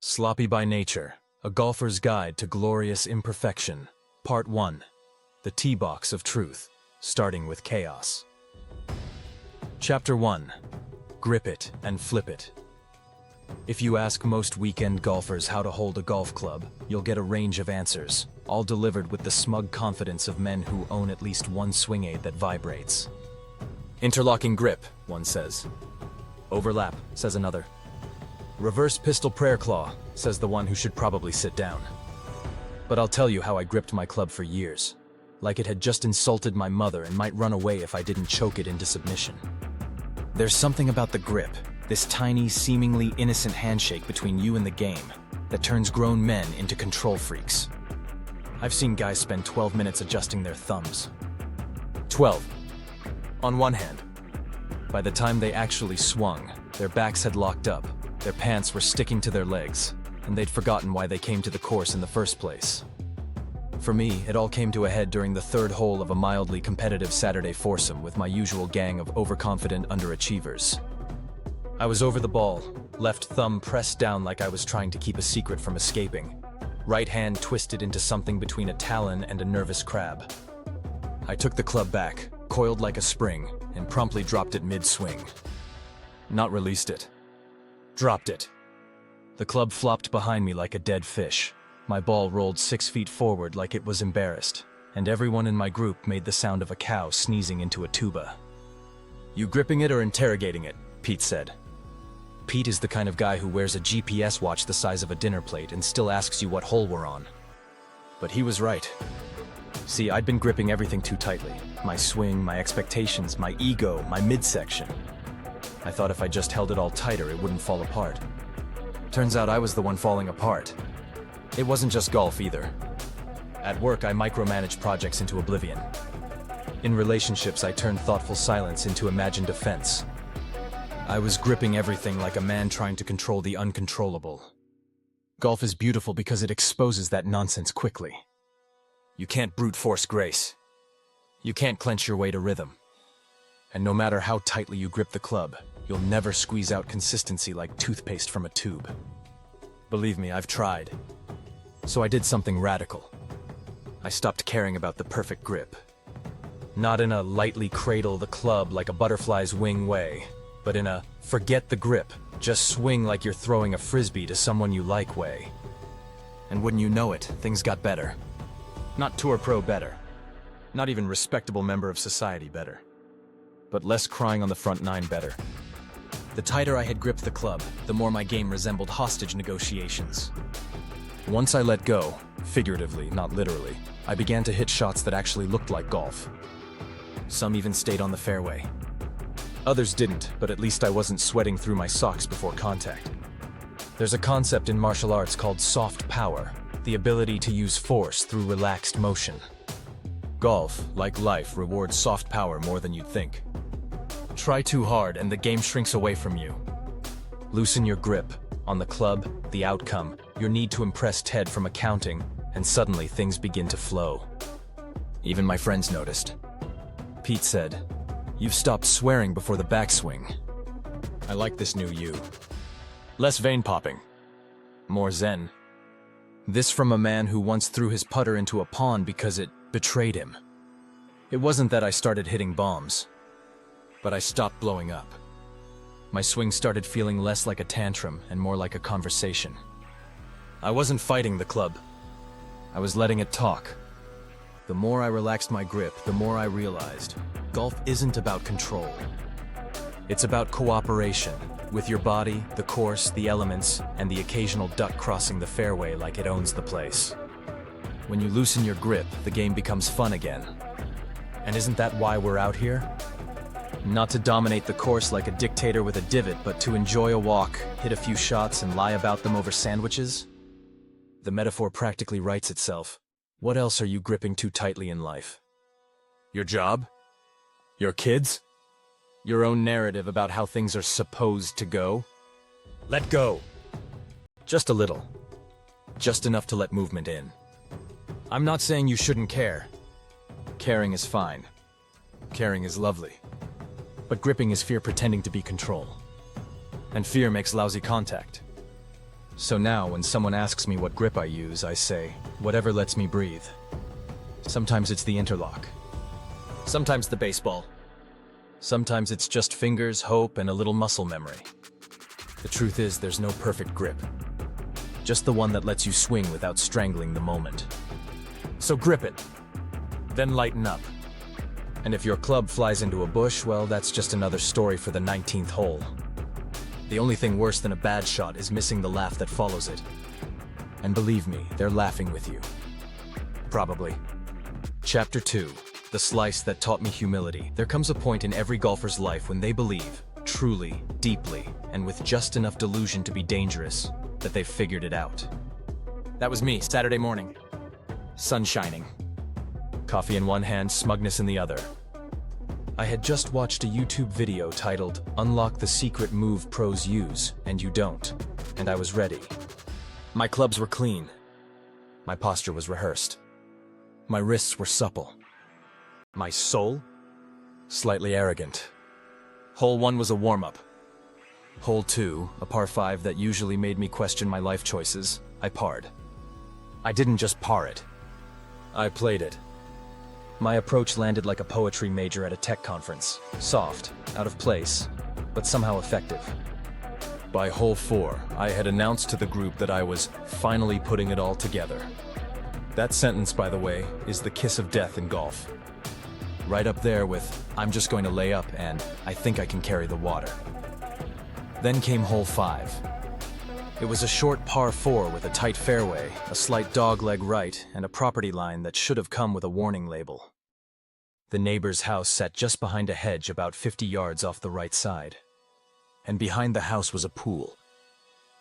Sloppy by Nature, A Golfer's Guide to Glorious Imperfection. Part 1. The Tee Box of Truth, starting with chaos. Chapter 1. Grip it and flip it. If you ask most weekend golfers how to hold a golf club, you'll get a range of answers, all delivered with the smug confidence of men who own at least one swing aid that vibrates. Interlocking grip, one says. Overlap, says another. Reverse pistol prayer claw, says the one who should probably sit down. But I'll tell you how I gripped my club for years, like it had just insulted my mother and might run away if I didn't choke it into submission. There's something about the grip, this tiny, seemingly innocent handshake between you and the game, that turns grown men into control freaks. I've seen guys spend 12 minutes adjusting their thumbs. 12. On one hand. By the time they actually swung, their backs had locked up, their pants were sticking to their legs, and they'd forgotten why they came to the course in the first place. For me, it all came to a head during the third hole of a mildly competitive Saturday foursome with my usual gang of overconfident underachievers. I was over the ball, left thumb pressed down like I was trying to keep a secret from escaping, right hand twisted into something between a talon and a nervous crab. I took the club back, coiled like a spring, and promptly dropped it mid-swing. Not released it. Dropped it. The club flopped behind me like a dead fish. My ball rolled 6 feet forward like it was embarrassed, and everyone in my group made the sound of a cow sneezing into a tuba. "You gripping it or interrogating it?" Pete said. Pete is the kind of guy who wears a GPS watch the size of a dinner plate and still asks you what hole we're on. But he was right. See, I'd been gripping everything too tightly. My swing, my expectations, my ego, my midsection. I thought if I just held it all tighter, it wouldn't fall apart. Turns out I was the one falling apart. It wasn't just golf either. At work, I micromanaged projects into oblivion. In relationships, I turned thoughtful silence into imagined offense. I was gripping everything like a man trying to control the uncontrollable. Golf is beautiful because it exposes that nonsense quickly. You can't brute force grace. You can't clench your way to rhythm. And no matter how tightly you grip the club, you'll never squeeze out consistency like toothpaste from a tube. Believe me, I've tried. So I did something radical. I stopped caring about the perfect grip. Not in a lightly cradle the club like a butterfly's wing way, but in a forget the grip, just swing like you're throwing a frisbee to someone you like way. And wouldn't you know it, things got better. Not tour pro better. Not even respectable member of society better. But less crying on the front nine better. The tighter I had gripped the club, the more my game resembled hostage negotiations. Once I let go, figuratively, not literally, I began to hit shots that actually looked like golf. Some even stayed on the fairway. Others didn't, but at least I wasn't sweating through my socks before contact. There's a concept in martial arts called soft power, the ability to use force through relaxed motion. Golf, like life, rewards soft power more than you'd think. Try too hard and the game shrinks away from you. Loosen your grip, on the club, the outcome, your need to impress Ted from accounting, and suddenly things begin to flow. Even my friends noticed. Pete said, "You've stopped swearing before the backswing. I like this new you. Less vein popping. More zen." This from a man who once threw his putter into a pond because it betrayed him. It wasn't that I started hitting bombs, but I stopped blowing up. My swing started feeling less like a tantrum and more like a conversation. I wasn't fighting the club. I was letting it talk. The more I relaxed my grip, the more I realized golf isn't about control. It's about cooperation with your body, the course, the elements, and the occasional duck crossing the fairway like it owns the place. When you loosen your grip, the game becomes fun again. And isn't that why we're out here? Not to dominate the course like a dictator with a divot, but to enjoy a walk, hit a few shots, and lie about them over sandwiches? The metaphor practically writes itself. What else are you gripping too tightly in life? Your job? Your kids? Your own narrative about how things are supposed to go? Let go. Just a little. Just enough to let movement in. I'm not saying you shouldn't care. Caring is fine. Caring is lovely. But gripping is fear pretending to be control. And fear makes lousy contact. So now, when someone asks me what grip I use, I say, whatever lets me breathe. Sometimes it's the interlock. Sometimes the baseball. Sometimes it's just fingers, hope, and a little muscle memory. The truth is, there's no perfect grip. Just the one that lets you swing without strangling the moment. So grip it. Then lighten up. And if your club flies into a bush, well, that's just another story for the 19th hole. The only thing worse than a bad shot is missing the laugh that follows it. And believe me, they're laughing with you. Probably. Chapter 2. The slice that taught me humility. There comes a point in every golfer's life when they believe, truly, deeply, and with just enough delusion to be dangerous, that they've figured it out. That was me, Saturday morning. Sun shining. Coffee in one hand, smugness in the other. I had just watched a YouTube video titled, Unlock the Secret Move Pros Use, and You Don't, and I was ready. My clubs were clean. My posture was rehearsed. My wrists were supple. My soul? Slightly arrogant. Hole 1 was a warm-up. Hole 2, a par 5 that usually made me question my life choices, I parred. I didn't just par it. I played it. My approach landed like a poetry major at a tech conference. Soft, out of place, but somehow effective. By hole 4, I had announced to the group that I was finally putting it all together. That sentence, by the way, is the kiss of death in golf. Right up there with, I'm just going to lay up and I think I can carry the water. Then came hole 5. It was a short par 4 with a tight fairway, a slight dogleg right, and a property line that should have come with a warning label. The neighbor's house sat just behind a hedge about 50 yards off the right side. And behind the house was a pool.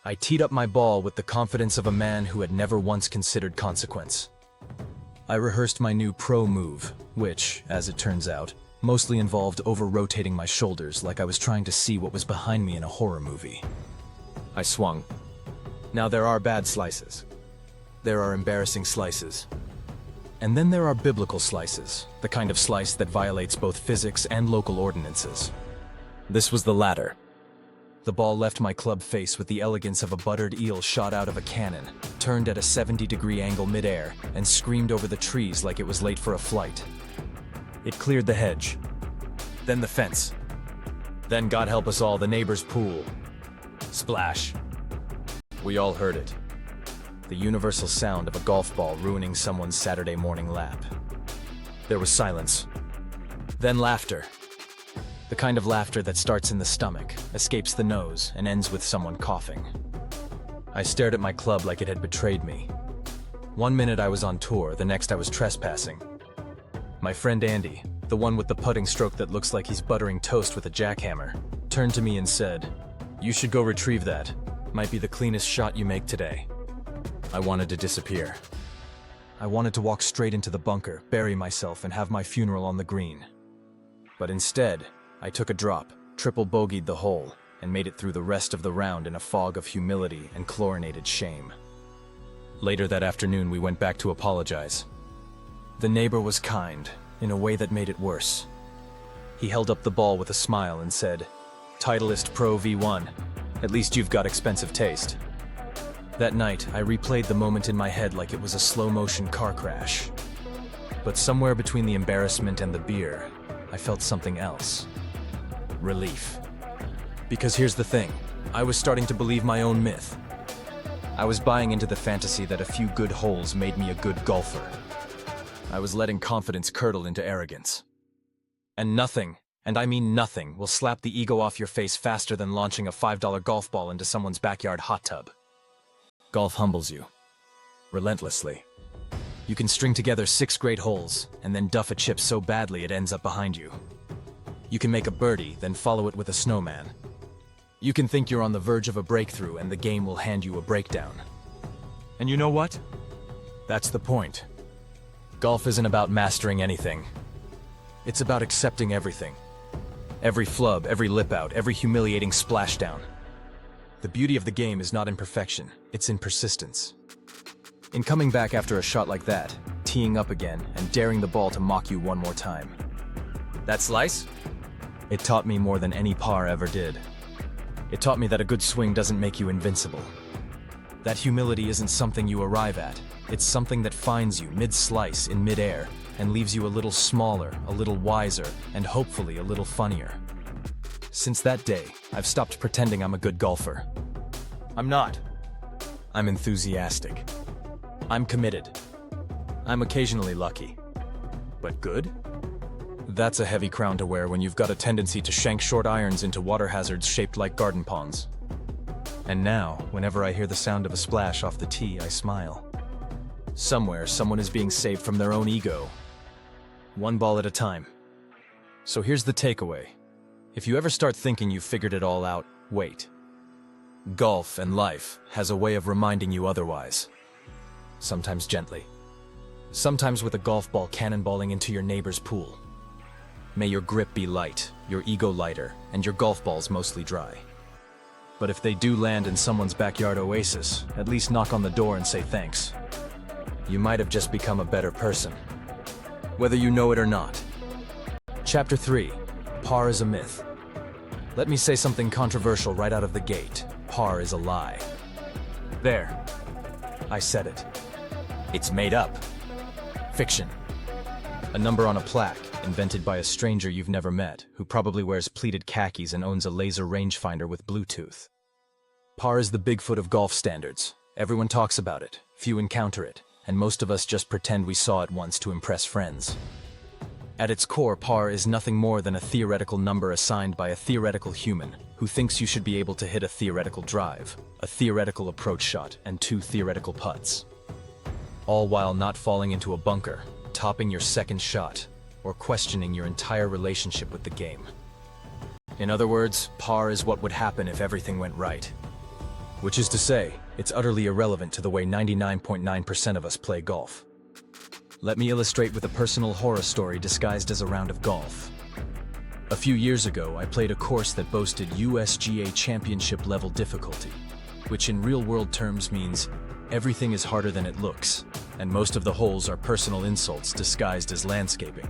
I teed up my ball with the confidence of a man who had never once considered consequence. I rehearsed my new pro move, which, as it turns out, mostly involved over-rotating my shoulders like I was trying to see what was behind me in a horror movie. I swung. Now there are bad slices. There are embarrassing slices. And then there are biblical slices, the kind of slice that violates both physics and local ordinances. This was the latter. The ball left my club face with the elegance of a buttered eel shot out of a cannon, turned at a 70-degree angle midair, and screamed over the trees like it was late for a flight. It cleared the hedge. Then the fence. Then, God help us all, the neighbor's pool. Splash. We all heard it. The universal sound of a golf ball ruining someone's Saturday morning lap. There was silence. Then laughter. The kind of laughter that starts in the stomach, escapes the nose, and ends with someone coughing. I stared at my club like it had betrayed me. One minute I was on tour, the next I was trespassing. My friend Andy, the one with the putting stroke that looks like he's buttering toast with a jackhammer, turned to me and said, "You should go retrieve that. Might be the cleanest shot you make today." I wanted to disappear. I wanted to walk straight into the bunker, bury myself, and have my funeral on the green. But instead, I took a drop, triple bogeyed the hole, and made it through the rest of the round in a fog of humility and chlorinated shame. Later that afternoon, we went back to apologize. The neighbor was kind, in a way that made it worse. He held up the ball with a smile and said, "Titleist Pro V1, at least you've got expensive taste." That night, I replayed the moment in my head like it was a slow-motion car crash. But somewhere between the embarrassment and the beer, I felt something else. Relief. Because here's the thing, I was starting to believe my own myth. I was buying into the fantasy that a few good holes made me a good golfer. I was letting confidence curdle into arrogance. And nothing, and I mean nothing, will slap the ego off your face faster than launching a $5 golf ball into someone's backyard hot tub. Golf humbles you. Relentlessly. You can string together 6 great holes, and then duff a chip so badly it ends up behind you. You can make a birdie, then follow it with a snowman. You can think you're on the verge of a breakthrough, and the game will hand you a breakdown. And you know what? That's the point. Golf isn't about mastering anything. It's about accepting everything. Every flub, every lip out, every humiliating splashdown. The beauty of the game is not in perfection, it's in persistence. In coming back after a shot like that, teeing up again, and daring the ball to mock you one more time. That slice? It taught me more than any par ever did. It taught me that a good swing doesn't make you invincible. That humility isn't something you arrive at. It's something that finds you mid-slice in mid-air and leaves you a little smaller, a little wiser, and hopefully a little funnier. Since that day, I've stopped pretending I'm a good golfer. I'm not. I'm enthusiastic. I'm committed. I'm occasionally lucky. But good? That's a heavy crown to wear when you've got a tendency to shank short irons into water hazards shaped like garden ponds. And now, whenever I hear the sound of a splash off the tee, I smile. Somewhere, someone is being saved from their own ego. One ball at a time. So here's the takeaway. If you ever start thinking you've figured it all out, wait. Golf and life has a way of reminding you otherwise. Sometimes gently. Sometimes with a golf ball cannonballing into your neighbor's pool. May your grip be light, your ego lighter, and your golf balls mostly dry. But if they do land in someone's backyard oasis, at least knock on the door and say thanks. You might have just become a better person. Whether you know it or not. Chapter 3. Par is a myth. Let me say something controversial right out of the gate. Par is a lie. There. I said it. It's made up. Fiction. A number on a plaque, invented by a stranger you've never met, who probably wears pleated khakis and owns a laser rangefinder with Bluetooth. Par is the Bigfoot of golf standards. Everyone talks about it, few encounter it, and most of us just pretend we saw it once to impress friends. At its core, par is nothing more than a theoretical number assigned by a theoretical human who thinks you should be able to hit a theoretical drive, a theoretical approach shot, and 2 theoretical putts. All while not falling into a bunker, topping your second shot, or questioning your entire relationship with the game. In other words, par is what would happen if everything went right. Which is to say, it's utterly irrelevant to the way 99.9% of us play golf. Let me illustrate with a personal horror story disguised as a round of golf. A few years ago, I played a course that boasted USGA championship level difficulty, which in real-world terms means everything is harder than it looks, and most of the holes are personal insults disguised as landscaping.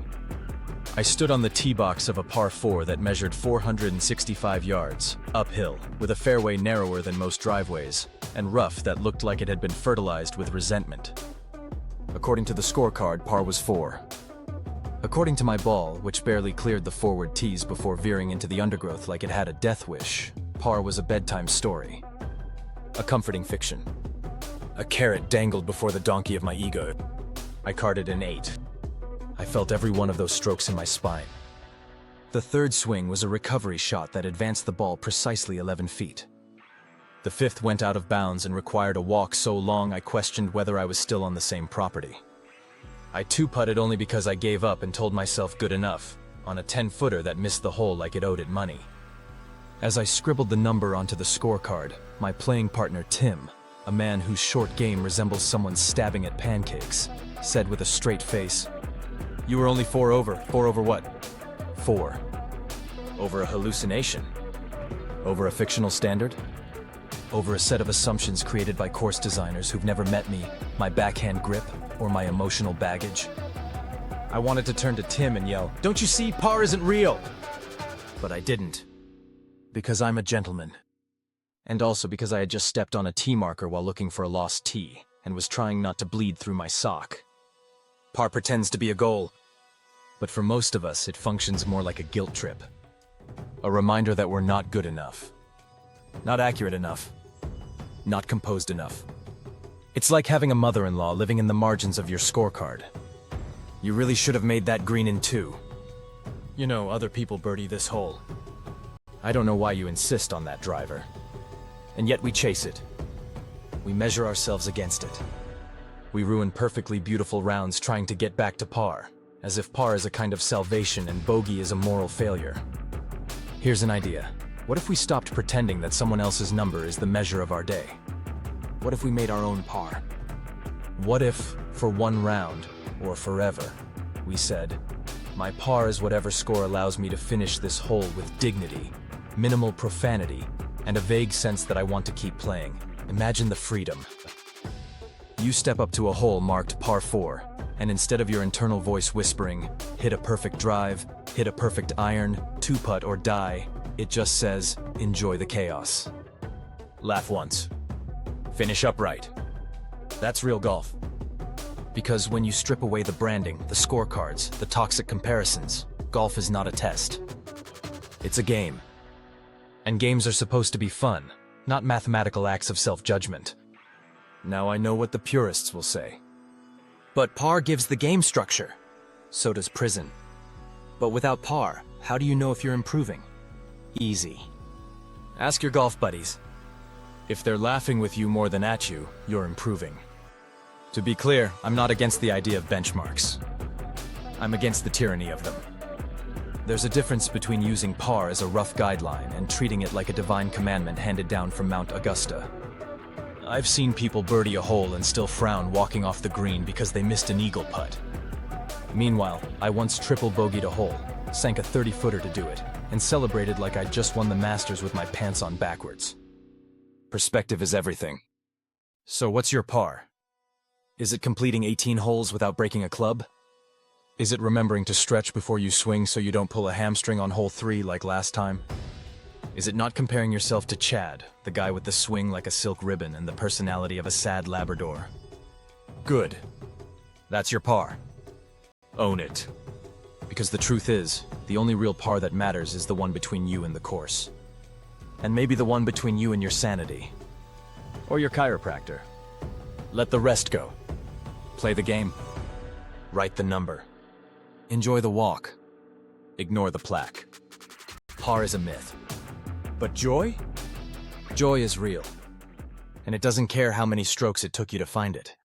I stood on the tee box of a par 4 that measured 465 yards, uphill, with a fairway narrower than most driveways, and rough that looked like it had been fertilized with resentment. According to the scorecard, par was 4. According to my ball, which barely cleared the forward tees before veering into the undergrowth like it had a death wish, par was a bedtime story. A comforting fiction. A carrot dangled before the donkey of my ego. I carded an 8. I felt every one of those strokes in my spine. The third swing was a recovery shot that advanced the ball precisely 11 feet. The fifth went out of bounds and required a walk so long I questioned whether I was still on the same property. I two-putted only because I gave up and told myself good enough, on a 10-footer that missed the hole like it owed it money. As I scribbled the number onto the scorecard, my playing partner Tim, a man whose short game resembles someone stabbing at pancakes, said with a straight face, "You were only 4 over. 4 over what?" 4. Over a hallucination? Over a fictional standard? Over a set of assumptions created by course designers who've never met me, my backhand grip, or my emotional baggage? I wanted to turn to Tim and yell, "Don't you see, par isn't real?" But I didn't. Because I'm a gentleman. And also because I had just stepped on a tee marker while looking for a lost tee, and was trying not to bleed through my sock. Par pretends to be a goal, but for most of us it functions more like a guilt trip. A reminder that we're not good enough. Not accurate enough. Not composed enough. It's like having a mother-in-law living in the margins of your scorecard. You really should have made that green in 2. You know, other people birdie this hole. I don't know why you insist on that driver. And yet we chase it. We measure ourselves against it. We ruin perfectly beautiful rounds trying to get back to par, as if par is a kind of salvation and bogey is a moral failure. Here's an idea. What if we stopped pretending that someone else's number is the measure of our day? What if we made our own par? What if, for one round, or forever, we said, my par is whatever score allows me to finish this hole with dignity, minimal profanity, and a vague sense that I want to keep playing. Imagine the freedom. You step up to a hole marked par 4, and instead of your internal voice whispering, hit a perfect drive, hit a perfect iron, 2-putt or die, it just says, enjoy the chaos. Laugh once. Finish upright. That's real golf. Because when you strip away the branding, the scorecards, the toxic comparisons, golf is not a test. It's a game. And games are supposed to be fun, not mathematical acts of self-judgment. Now I know what the purists will say. But par gives the game structure. So does prison. But without par, how do you know if you're improving? Easy. Ask your golf buddies. If they're laughing with you more than at you, you're improving. To be clear, I'm not against the idea of benchmarks. I'm against the tyranny of them. There's a difference between using par as a rough guideline and treating it like a divine commandment handed down from Mount Augusta. I've seen people birdie a hole and still frown walking off the green because they missed an eagle putt. Meanwhile, I once triple bogeyed a hole, sank a 30-footer to do it, and celebrated like I'd just won the Masters with my pants on backwards. Perspective is everything. So what's your par? Is it completing 18 holes without breaking a club? Is it remembering to stretch before you swing so you don't pull a hamstring on hole 3 like last time? Is it not comparing yourself to Chad, the guy with the swing like a silk ribbon and the personality of a sad Labrador? Good. That's your par. Own it. Because the truth is, the only real par that matters is the one between you and the course. And maybe the one between you and your sanity. Or your chiropractor. Let the rest go. Play the game. Write the number. Enjoy the walk. Ignore the plaque. Par is a myth. But joy? Joy is real. And it doesn't care how many strokes it took you to find it.